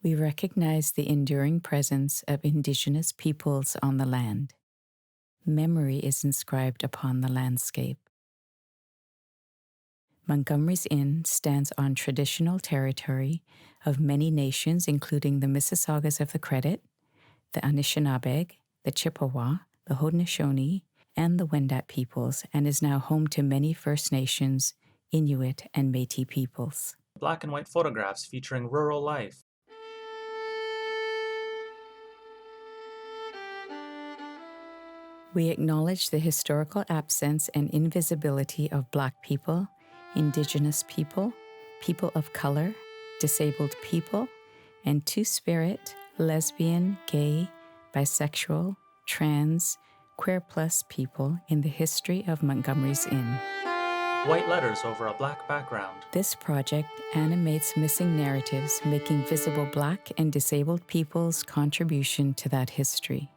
we recognize the enduring presence of Indigenous peoples on the land. Memory is inscribed upon the landscape. Montgomery's Inn stands on traditional territory of many nations, including the Mississaugas of the Credit, the Anishinaabeg, the Chippewa, the Haudenosaunee, and the Wendat peoples, and is now home to many First Nations, Inuit, and Métis peoples. Black and white photographs featuring rural life. We acknowledge the historical absence and invisibility of Black people, Indigenous people, people of color, disabled people, and two-spirit, lesbian, gay, bisexual, trans, queer plus people in the history of Montgomery's Inn. White letters over a black background. This project animates missing narratives, making visible Black and disabled people's contribution to that history.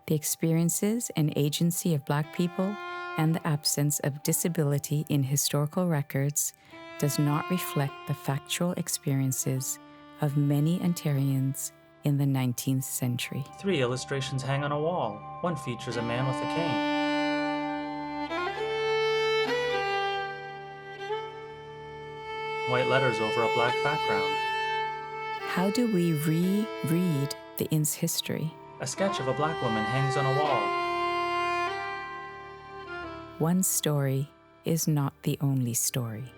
The experiences and agency of Black people and the absence of disability in historical records does not reflect the factual experiences of many Ontarians in the 19th century. 3 illustrations hang on a wall. One features a man with a cane. White letters over a black background. How do we reread the inn's history? A sketch of a black woman hangs on a wall. One story is not the only story.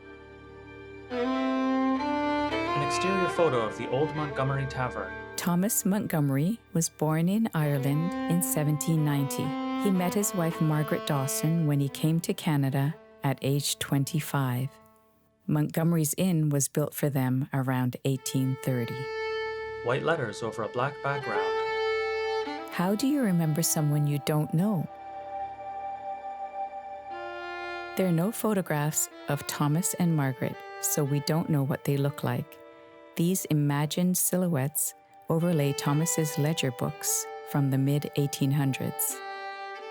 An exterior photo of the old Montgomery Tavern. Thomas Montgomery was born in Ireland in 1790. He met his wife Margaret Dawson when he came to Canada at age 25. Montgomery's Inn was built for them around 1830. White letters over a black background. How do you remember someone you don't know? There are no photographs of Thomas and Margaret, so we don't know what they look like. These imagined silhouettes overlay Thomas's ledger books from the mid-1800s.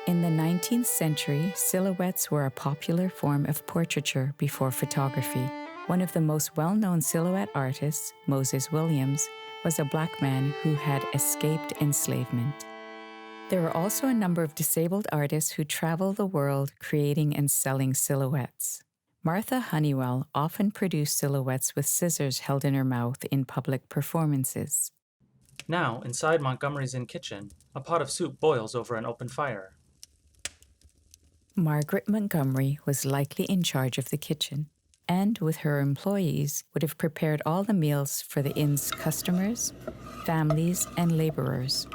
In the 19th century, silhouettes were a popular form of portraiture before photography. One of the most well-known silhouette artists, Moses Williams, was a Black man who had escaped enslavement. There are also a number of disabled artists who travel the world creating and selling silhouettes. Martha Honeywell often produced silhouettes with scissors held in her mouth in public performances. Now, inside Montgomery's Inn kitchen, a pot of soup boils over an open fire. Margaret Montgomery was likely in charge of the kitchen, and with her employees would have prepared all the meals for the inn's customers, families, and laborers.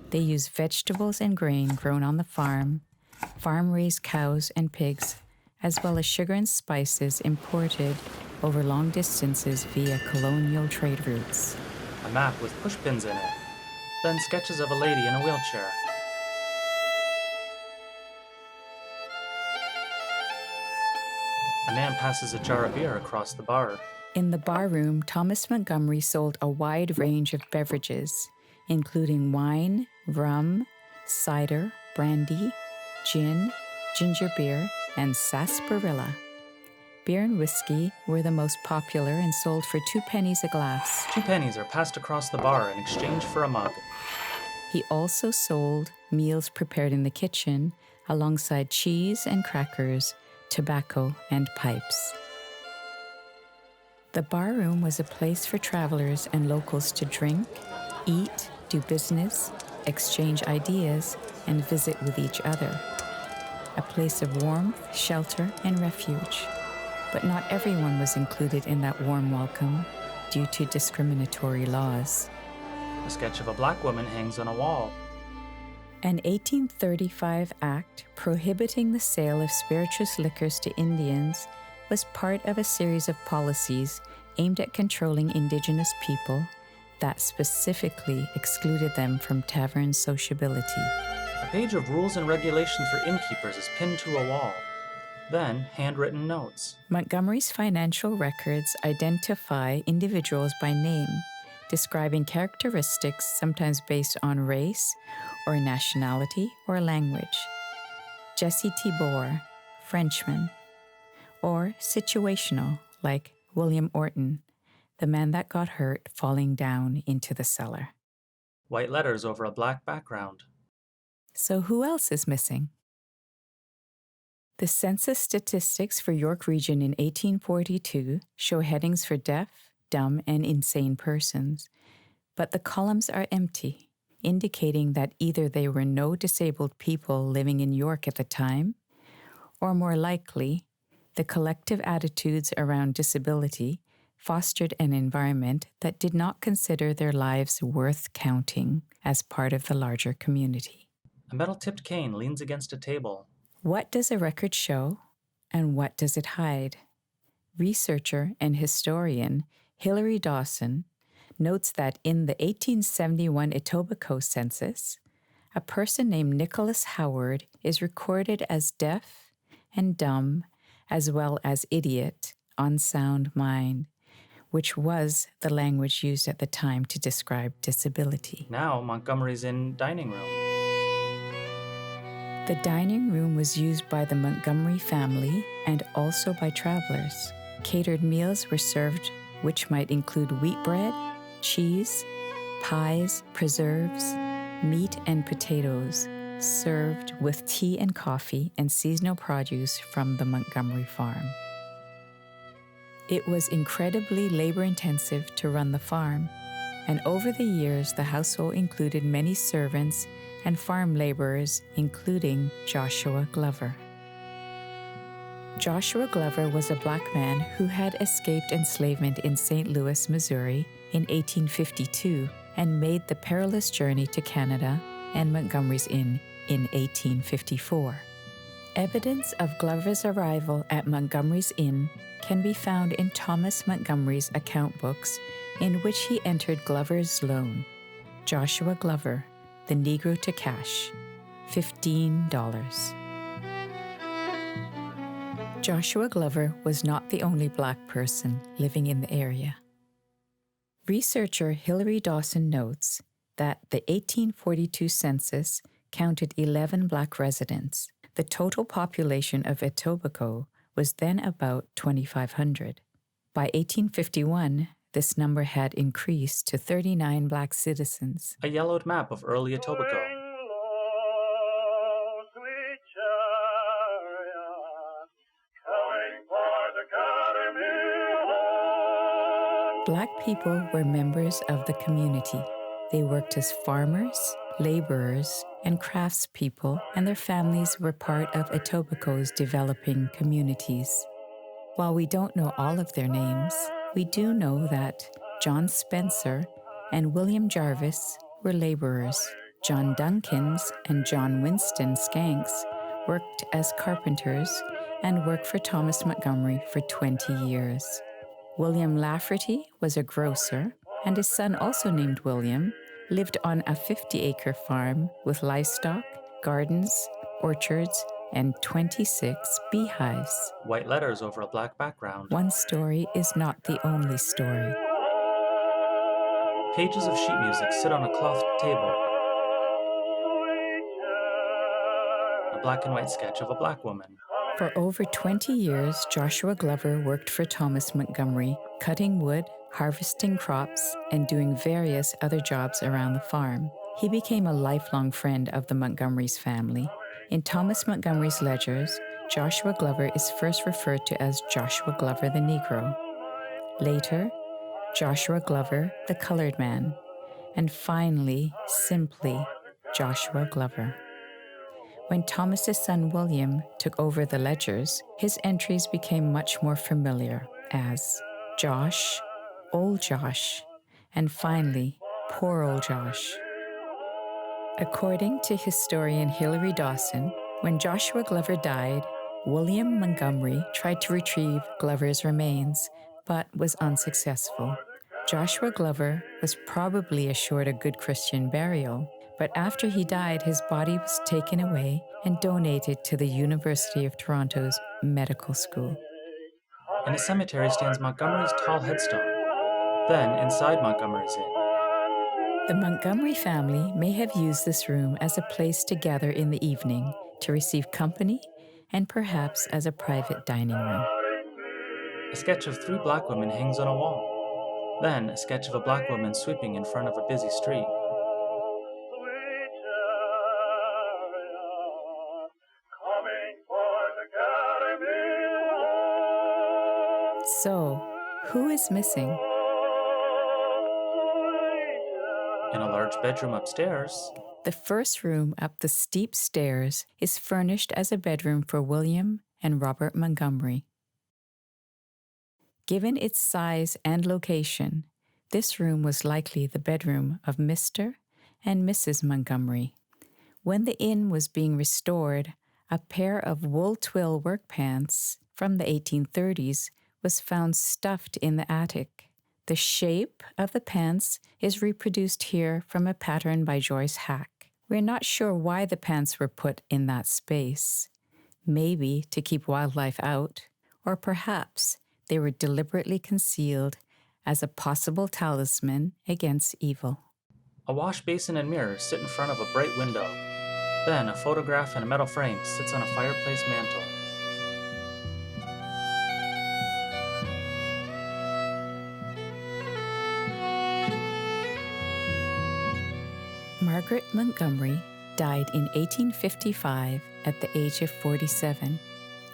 They used vegetables and grain grown on the farm-raised cows and pigs, as well as sugar and spices imported over long distances via colonial trade routes. A map with pushpins in it. Then sketches of a lady in a wheelchair. A man passes a jar of beer across the bar. In the bar room, Thomas Montgomery sold a wide range of beverages, including wine, rum, cider, brandy, gin, ginger beer, and sarsaparilla. Beer and whiskey were the most popular and sold for 2 pennies a glass. 2 pennies are passed across the bar in exchange for a mug. He also sold meals prepared in the kitchen alongside cheese and crackers, tobacco, and pipes. The bar room was a place for travelers and locals to drink, eat, do business, exchange ideas, and visit with each other. A place of warmth, shelter, and refuge. But not everyone was included in that warm welcome due to discriminatory laws. A sketch of a black woman hangs on a wall. An 1835 act prohibiting the sale of spirituous liquors to Indians was part of a series of policies aimed at controlling Indigenous people that specifically excluded them from tavern sociability. A page of rules and regulations for innkeepers is pinned to a wall. Then, handwritten notes. Montgomery's financial records identify individuals by name, describing characteristics sometimes based on race or nationality or language. Jesse Tibor, Frenchman. Or situational, like William Orton, the man that got hurt falling down into the cellar. White letters over a black background. So who else is missing? The census statistics for York Region in 1842 show headings for deaf, dumb, and insane persons, but the columns are empty, indicating that either there were no disabled people living in York at the time, or more likely, the collective attitudes around disability fostered an environment that did not consider their lives worth counting as part of the larger community. A metal-tipped cane leans against a table. What does a record show, and what does it hide? Researcher and historian Hilary Dawson notes that in the 1871 Etobicoke census, a person named Nicholas Howard is recorded as deaf and dumb, as well as idiot, unsound mind, which was the language used at the time to describe disability. Now Montgomery's in dining room. The dining room was used by the Montgomery family and also by travelers. Catered meals were served, which might include wheat bread, cheese, pies, preserves, meat and potatoes, served with tea and coffee and seasonal produce from the Montgomery farm. It was incredibly labor-intensive to run the farm, and over the years the household included many servants and farm laborers, including Joshua Glover. Joshua Glover was a black man who had escaped enslavement in St. Louis, Missouri in 1852 and made the perilous journey to Canada and Montgomery's Inn in 1854. Evidence of Glover's arrival at Montgomery's Inn can be found in Thomas Montgomery's account books, in which he entered Glover's loan. Joshua Glover, the Negro to cash, $15. Joshua Glover was not the only black person living in the area. Researcher Hilary Dawson notes that the 1842 census counted 11 black residents. The total population of Etobicoke was then about 2,500. By 1851, this number had increased to 39 black citizens. A yellowed map of early Etobicoke. Black people were members of the community. They worked as farmers, laborers, and craftspeople, and their families were part of Etobicoke's developing communities. While we don't know all of their names, we do know that John Spencer and William Jarvis were laborers. John Duncans and John Winston Skanks worked as carpenters and worked for Thomas Montgomery for 20 years. William Lafferty was a grocer, and his son, also named William, lived on a 50-acre farm with livestock, gardens, orchards, and 26 beehives. White letters over a black background. One story is not the only story. Pages of sheet music sit on a cloth table. A black and white sketch of a black woman. For over 20 years, Joshua Glover worked for Thomas Montgomery, cutting wood, harvesting crops, and doing various other jobs around the farm. He became a lifelong friend of the Montgomery's family. In Thomas Montgomery's ledgers, Joshua Glover is first referred to as Joshua Glover the Negro. Later, Joshua Glover the Colored Man. And finally, simply, Joshua Glover. When Thomas's son William took over the ledgers, his entries became much more familiar as Josh, Old Josh, and finally, Poor Old Josh. According to historian Hilary Dawson, when Joshua Glover died, William Montgomery tried to retrieve Glover's remains, but was unsuccessful. Joshua Glover was probably assured a good Christian burial, but after he died, his body was taken away and donated to the University of Toronto's medical school. In a cemetery stands Montgomery's tall headstone. Then, inside Montgomery's Inn, The Montgomery family may have used this room as a place to gather in the evening, to receive company, and perhaps as a private dining room. a sketch of 3 black women hangs on a wall. Then a sketch of a black woman sweeping in front of a busy street. So, who is missing? In a large bedroom upstairs, The first room up the steep stairs is furnished as a bedroom for William and Robert Montgomery. Given its size and location, this room was likely the bedroom of Mr. and Mrs. Montgomery. When the inn was being restored, a pair of wool twill work pants from the 1830s was found stuffed in the attic. The shape of the pants is reproduced here from a pattern by Joyce Hack. We're not sure why the pants were put in that space. Maybe to keep wildlife out, or perhaps they were deliberately concealed as a possible talisman against evil. a wash basin and mirror sit in front of a bright window. Then a photograph in a metal frame sits on a fireplace mantel. Margaret Montgomery died in 1855 at the age of 47.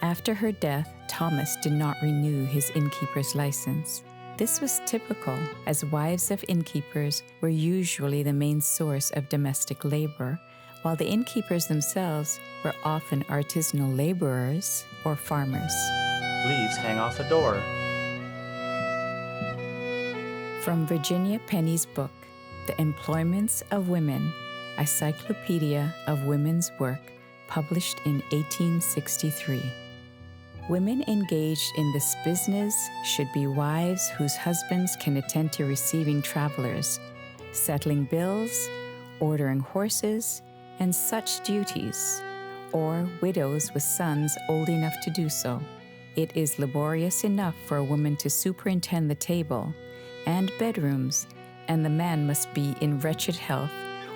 After her death, Thomas did not renew his innkeeper's license. This was typical, as wives of innkeepers were usually the main source of domestic labor, while the innkeepers themselves were often artisanal laborers or farmers. Leaves hang off a door. From Virginia Penny's book, The Employments of Women, a Cyclopedia of Women's Work, published in 1863. Women engaged in this business should be wives whose husbands can attend to receiving travelers, settling bills, ordering horses, and such duties, or widows with sons old enough to do so. It is laborious enough for a woman to superintend the table and bedrooms, and the man must be in wretched health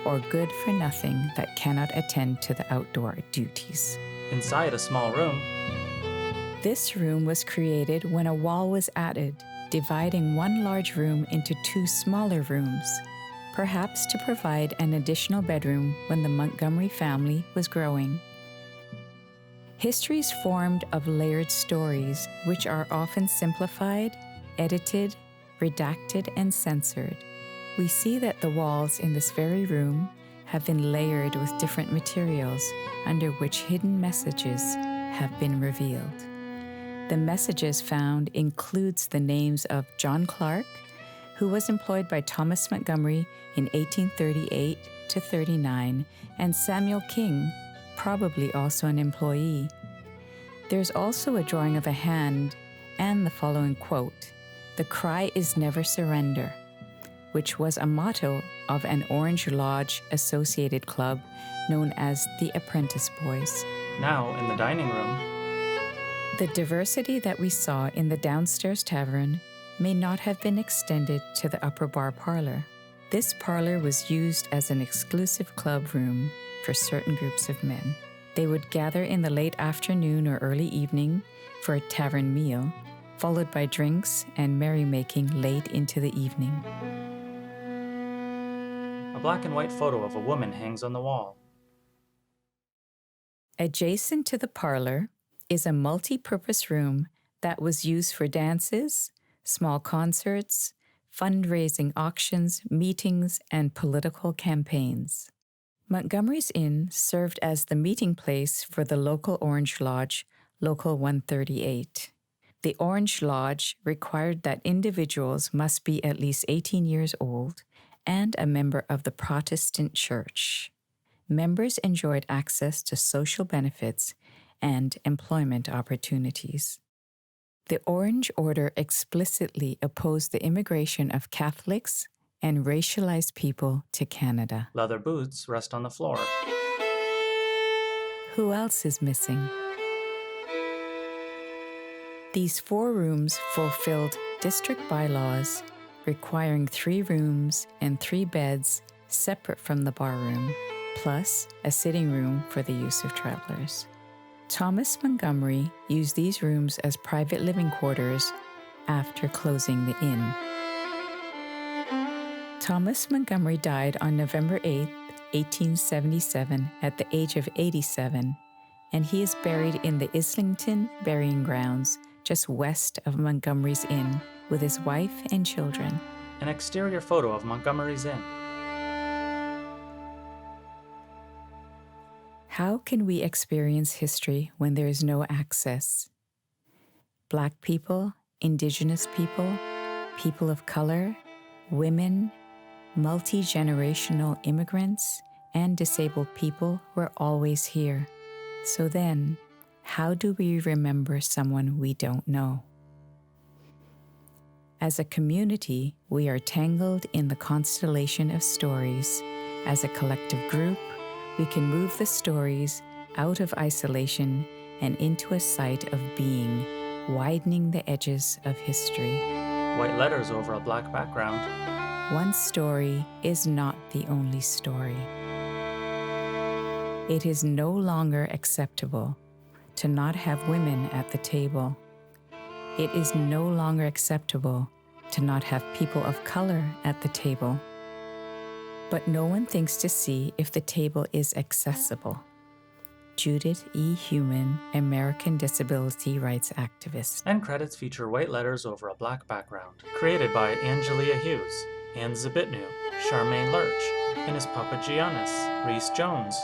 or good for nothing that cannot attend to the outdoor duties. Inside a small room, This room was created when a wall was added, dividing one large room into two smaller rooms, perhaps to provide an additional bedroom when the Montgomery family was growing. History is formed of layered stories, which are often simplified, edited, redacted, and censored. We see that the walls in this very room have been layered with different materials under which hidden messages have been revealed. The messages found includes the names of John Clark, who was employed by Thomas Montgomery in 1838 to 39, and Samuel King, probably also an employee. There's also a drawing of a hand and the following quote, "The cry is never surrender," which was a motto of an Orange Lodge associated club known as the Apprentice Boys. now in the dining room, The diversity that we saw in the downstairs tavern may not have been extended to the upper bar parlor. This parlor was used as an exclusive club room for certain groups of men. They would gather in the late afternoon or early evening for a tavern meal, followed by drinks and merrymaking late into the evening. a black and white photo of a woman hangs on the wall. Adjacent to the parlor is a multi-purpose room that was used for dances, small concerts, fundraising auctions, meetings, and political campaigns. Montgomery's Inn served as the meeting place for the local Orange Lodge, Local 138. The Orange Lodge required that individuals must be at least 18 years old and a member of the Protestant Church. Members enjoyed access to social benefits and employment opportunities. The Orange Order explicitly opposed the immigration of Catholics and racialized people to Canada. Leather boots rest on the floor. Who else is missing? These 4 rooms fulfilled district bylaws requiring 3 rooms and 3 beds separate from the barroom, plus a sitting room for the use of travelers. Thomas Montgomery used these rooms as private living quarters after closing the inn. Thomas Montgomery died on November 8, 1877, at the age of 87, and he is buried in the Islington Burying Grounds, just west of Montgomery's Inn, with his wife and children. An exterior photo of Montgomery's Inn. How can we experience history when there is no access? Black people, Indigenous people, people of color, women, multi-generational immigrants, and disabled people were always here. So then, how do we remember someone we don't know? As a community, we are tangled in the constellation of stories. As a collective group, we can move the stories out of isolation and into a site of being, widening the edges of history. White letters over a black background. One story is not the only story. It is no longer acceptable to not have women at the table. It is no longer acceptable to not have people of color at the table. But no one thinks to see if the table is accessible. Judith E. Heumann, American disability rights activist. End credits feature white letters over a black background. Created by Angelia Hughes, Ann Zabitnu, Charmaine Lurch, Ines Papagiannis, Reese Jones,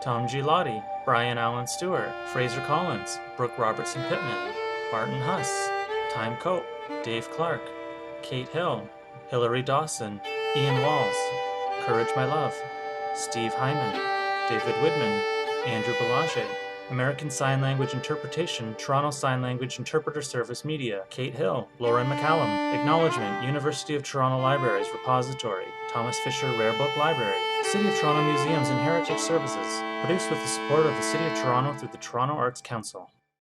Tom G. Lottie, Brian Allen Stewart, Fraser Collins, Brooke Robertson Pittman, Martin Huss, Time Cope, Dave Clark, Kate Hill, Hillary Dawson, Ian Walls, Courage My Love, Steve Hyman, David Widman, Andrew Belanger, American Sign Language Interpretation, Toronto Sign Language Interpreter Service Media, Kate Hill, Lauren McCallum, Acknowledgement, University of Toronto Libraries Repository, Thomas Fisher Rare Book Library, City of Toronto Museums and Heritage Services, produced with the support of the City of Toronto through the Toronto Arts Council.